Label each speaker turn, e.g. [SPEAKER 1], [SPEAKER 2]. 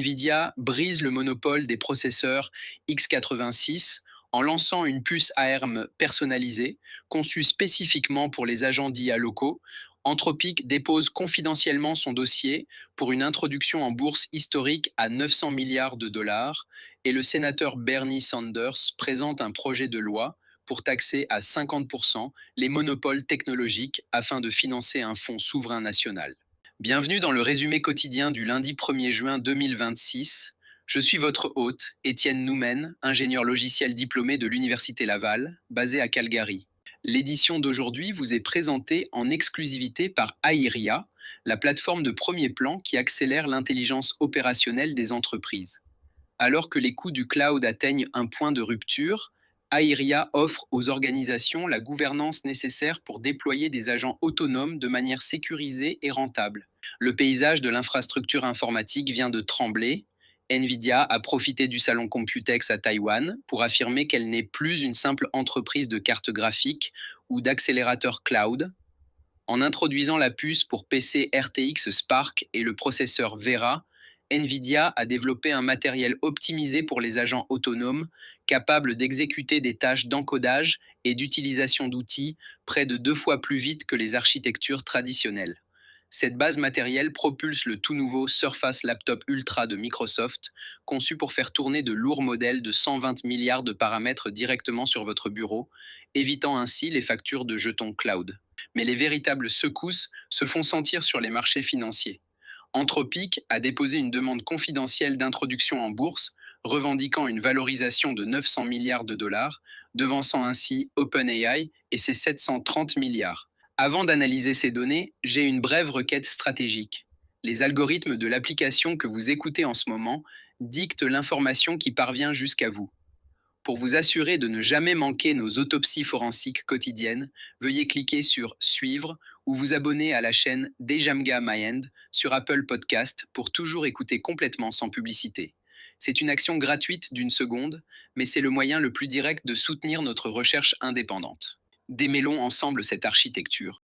[SPEAKER 1] Nvidia brise le monopole des processeurs x86 en lançant une puce ARM personnalisée, conçue spécifiquement pour les agents d'IA locaux. Anthropic dépose confidentiellement son dossier pour une introduction en bourse historique à 900 milliards de dollars et le sénateur Bernie Sanders présente un projet de loi pour taxer à 50% les monopoles technologiques afin de financer un fonds souverain national. Bienvenue dans le résumé quotidien du lundi 1er juin 2026. Je suis votre hôte, Étienne Noumen, ingénieur logiciel diplômé de l'Université Laval, basé à Calgary. L'édition d'aujourd'hui vous est présentée en exclusivité par Aeria, la plateforme de premier plan qui accélère l'intelligence opérationnelle des entreprises. Alors que les coûts du cloud atteignent un point de rupture, Aeria offre aux organisations la gouvernance nécessaire pour déployer des agents autonomes de manière sécurisée et rentable. Le paysage de l'infrastructure informatique vient de trembler. Nvidia a profité du salon Computex à Taïwan pour affirmer qu'elle n'est plus une simple entreprise de cartes graphiques ou d'accélérateurs cloud. En introduisant la puce pour PC RTX Spark et le processeur Vera, Nvidia a développé un matériel optimisé pour les agents autonomes, capable d'exécuter des tâches d'encodage et d'utilisation d'outils près de 2 fois plus vite que les architectures traditionnelles. Cette base matérielle propulse le tout nouveau Surface Laptop Ultra de Microsoft, conçu pour faire tourner de lourds modèles de 120 milliards de paramètres directement sur votre bureau, évitant ainsi les factures de jetons cloud. Mais les véritables secousses se font sentir sur les marchés financiers. Anthropic a déposé une demande confidentielle d'introduction en bourse, revendiquant une valorisation de 900 milliards de dollars, devançant ainsi OpenAI et ses 730 milliards. Avant d'analyser ces données, j'ai une brève requête stratégique. Les algorithmes de l'application que vous écoutez en ce moment dictent l'information qui parvient jusqu'à vous. Pour vous assurer de ne jamais manquer nos autopsies forensiques quotidiennes, veuillez cliquer sur Suivre ou vous abonner à la chaîne Dejamga Mind sur Apple Podcast pour toujours écouter complètement sans publicité. C'est une action gratuite d'1 seconde, mais c'est le moyen le plus direct de soutenir notre recherche indépendante. Démêlons ensemble cette architecture.